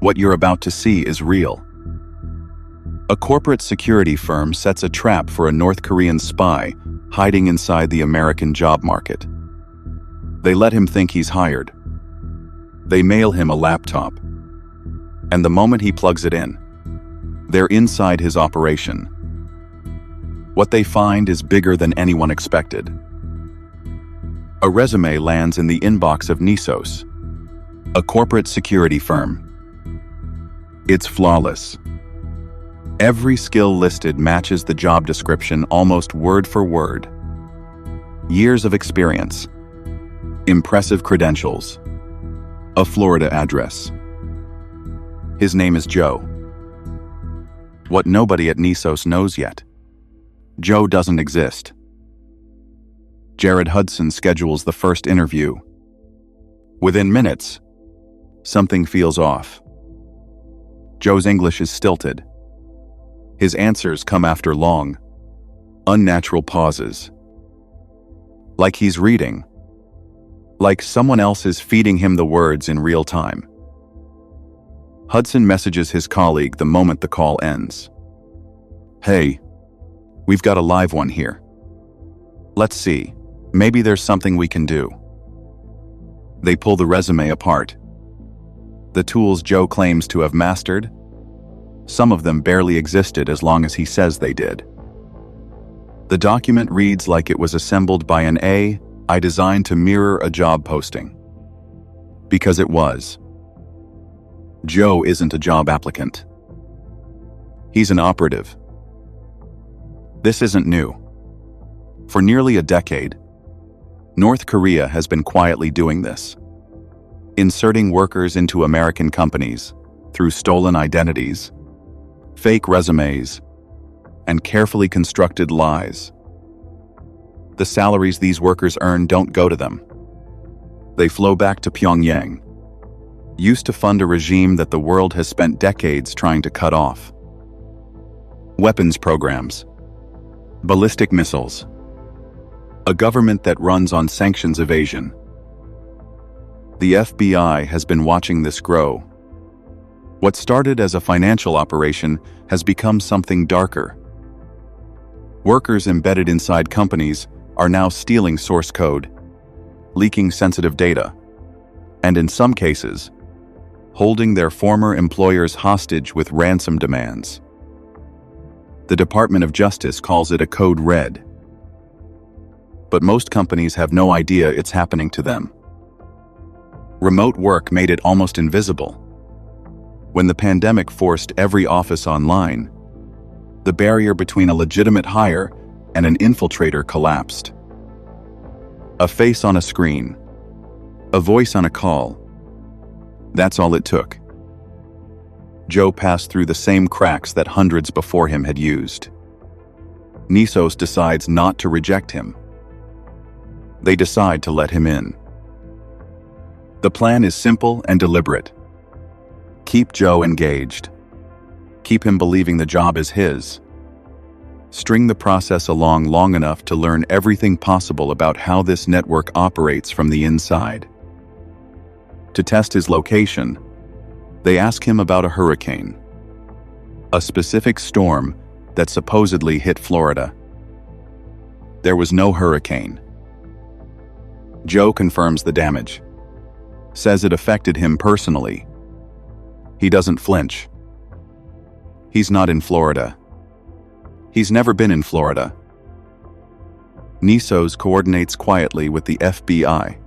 What you're about to see is real. A corporate security firm sets a trap for a North Korean spy hiding inside the American job market. They let him think he's hired. They mail him a laptop. And the moment he plugs it in, they're inside his operation. What they find is bigger than anyone expected. A resume lands in the inbox of Nisos, a corporate security firm. It's flawless. Every skill listed matches the job description almost word for word. Years of experience, impressive credentials, a Florida address. His name is Joe. What nobody at Nisos knows yet: Joe doesn't exist. Jared Hudson schedules the first interview. Within minutes, something feels off. Joe's English is stilted. His answers come after long, unnatural pauses. Like he's reading. Like someone else is feeding him the words in real time. Hudson messages his colleague the moment the call ends. "Hey, we've got a live one here. Let's see, maybe there's something we can do." They pull the resume apart. The tools Joe claims to have mastered, some of them barely existed as long as he says they did. The document reads like it was assembled by an AI designed to mirror a job posting. Because it was. Joe isn't a job applicant. He's an operative. This isn't new. For nearly a decade, North Korea has been quietly doing this, inserting workers into American companies through stolen identities, fake resumes, and carefully constructed lies. The salaries these workers earn don't go to them. They flow back to Pyongyang, used to fund a regime that the world has spent decades trying to cut off. Weapons programs, ballistic missiles, a government that runs on sanctions evasion. The FBI has been watching this grow. What started as a financial operation has become something darker. Workers embedded inside companies are now stealing source code, leaking sensitive data, and in some cases, holding their former employers hostage with ransom demands. The Department of Justice calls it a code red. But most companies have no idea it's happening to them. Remote work made it almost invisible. When the pandemic forced every office online, the barrier between a legitimate hire and an infiltrator collapsed. A face on a screen, a voice on a call. That's all it took. Joe passed through the same cracks that hundreds before him had used. Nisos decides not to reject him. They decide to let him in. The plan is simple and deliberate. Keep Joe engaged. Keep him believing the job is his. String the process along long enough to learn everything possible about how this network operates from the inside. To test his location, they ask him about a hurricane, a specific storm that supposedly hit Florida. There was no hurricane. Joe confirms the damage, says it affected him personally. He doesn't flinch. He's not in Florida. He's never been in Florida. Nisos coordinates quietly with the FBI.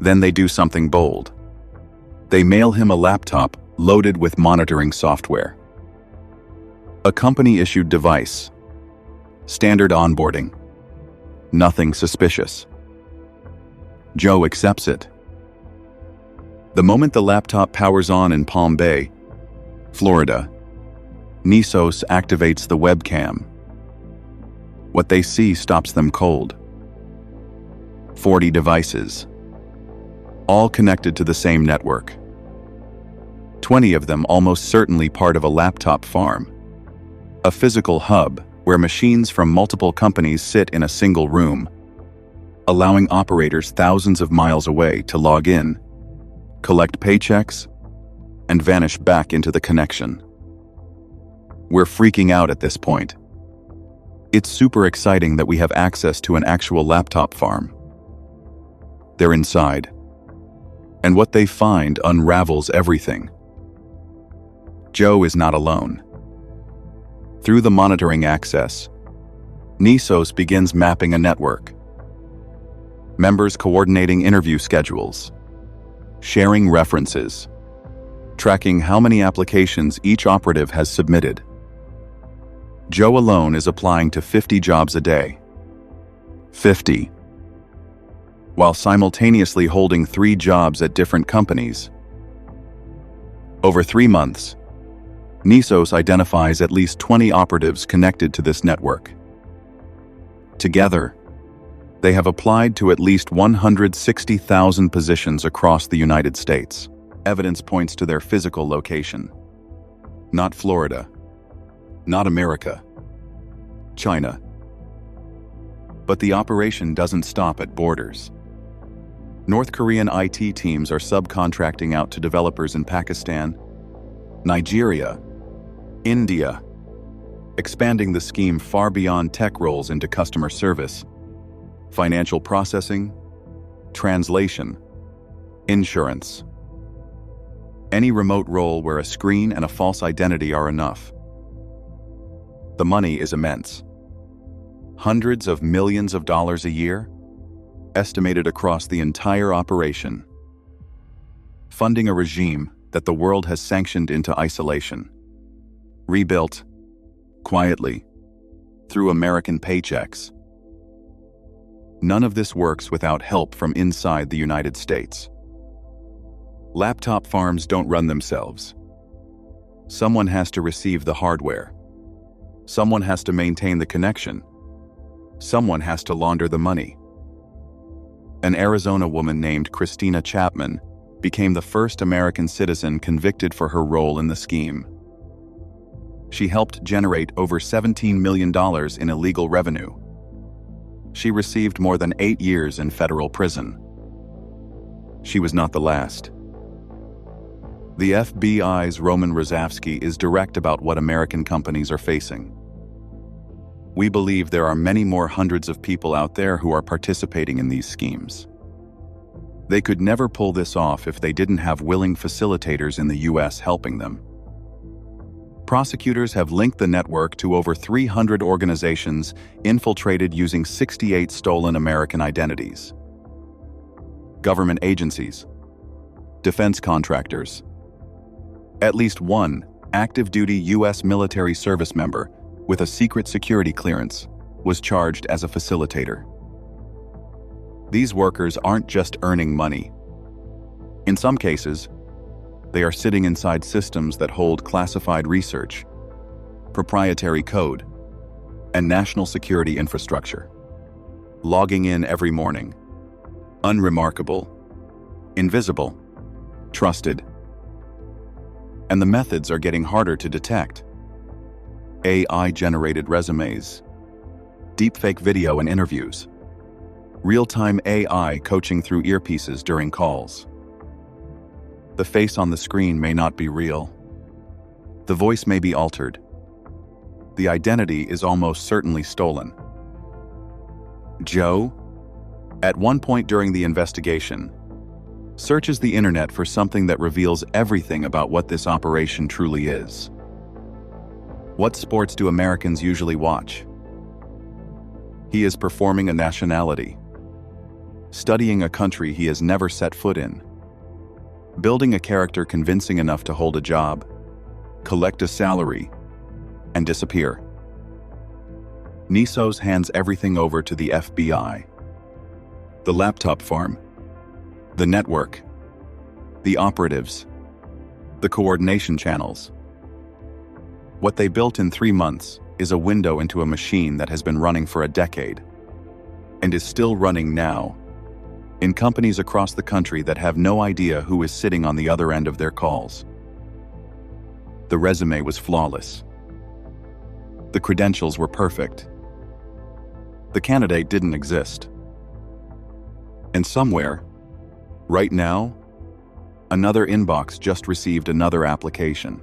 Then they do something bold. They mail him a laptop loaded with monitoring software. A company-issued device. Standard onboarding. Nothing suspicious. Joe accepts it. The moment the laptop powers on in Palm Bay, Florida, Nisos activates the webcam. What they see stops them cold. 40 devices, all connected to the same network. 20 of them almost certainly part of a laptop farm, a physical hub where machines from multiple companies sit in a single room, allowing operators thousands of miles away to log in, collect paychecks, and vanish back into the connection. We're freaking out at this point. It's super exciting that we have access to an actual laptop farm. They're inside, and what they find unravels everything. Joe is not alone. Through the monitoring access, Nisos begins mapping a network. Members coordinating interview schedules, sharing references, tracking how many applications each operative has submitted. Joe alone is applying to 50 jobs a day. 50. While simultaneously holding 3 jobs at different companies. Over 3 months, Nisos identifies at least 20 operatives connected to this network. Together, they have applied to at least 160,000 positions across the United States. Evidence points to their physical location. Not Florida. Not America. China. But the operation doesn't stop at borders. North Korean IT teams are subcontracting out to developers in Pakistan, Nigeria, India, expanding the scheme far beyond tech roles into customer service, financial processing, translation, insurance. Any remote role where a screen and a false identity are enough. The money is immense. Hundreds of millions of dollars a year, estimated across the entire operation. Funding a regime that the world has sanctioned into isolation. Rebuilt, quietly, through American paychecks. None of this works without help from inside the United States. Laptop farms don't run themselves. Someone has to receive the hardware. Someone has to maintain the connection. Someone has to launder the money. An Arizona woman named Christina Chapman became the first American citizen convicted for her role in the scheme. She helped generate over $17 million in illegal revenue. She received more than 8 years in federal prison. She was not the last. The FBI's Roman Rozavsky is direct about what American companies are facing. We believe there are many more hundreds of people out there who are participating in these schemes. They could never pull this off if they didn't have willing facilitators in the US helping them. Prosecutors have linked the network to over 300 organizations infiltrated using 68 stolen American identities. Government agencies, defense contractors. At least one active-duty US military service member with a secret security clearance was charged as a facilitator. These workers aren't just earning money. In some cases, they are sitting inside systems that hold classified research, proprietary code, and national security infrastructure. Logging in every morning. Unremarkable. Invisible. Trusted. And the methods are getting harder to detect. AI-generated resumes, deepfake video and interviews, real-time AI coaching through earpieces during calls. The face on the screen may not be real. The voice may be altered. The identity is almost certainly stolen. Joe, at one point during the investigation, searches the internet for something that reveals everything about what this operation truly is. What sports do Americans usually watch? He is performing a nationality, studying a country he has never set foot in, building a character convincing enough to hold a job, collect a salary, and disappear. Nisos hands everything over to the FBI. The laptop farm, the network, the operatives, the coordination channels. What they built in 3 months is a window into a machine that has been running for a decade and is still running now in companies across the country that have no idea who is sitting on the other end of their calls. The resume was flawless. The credentials were perfect. The candidate didn't exist. And somewhere, right now, Another inbox just received another application.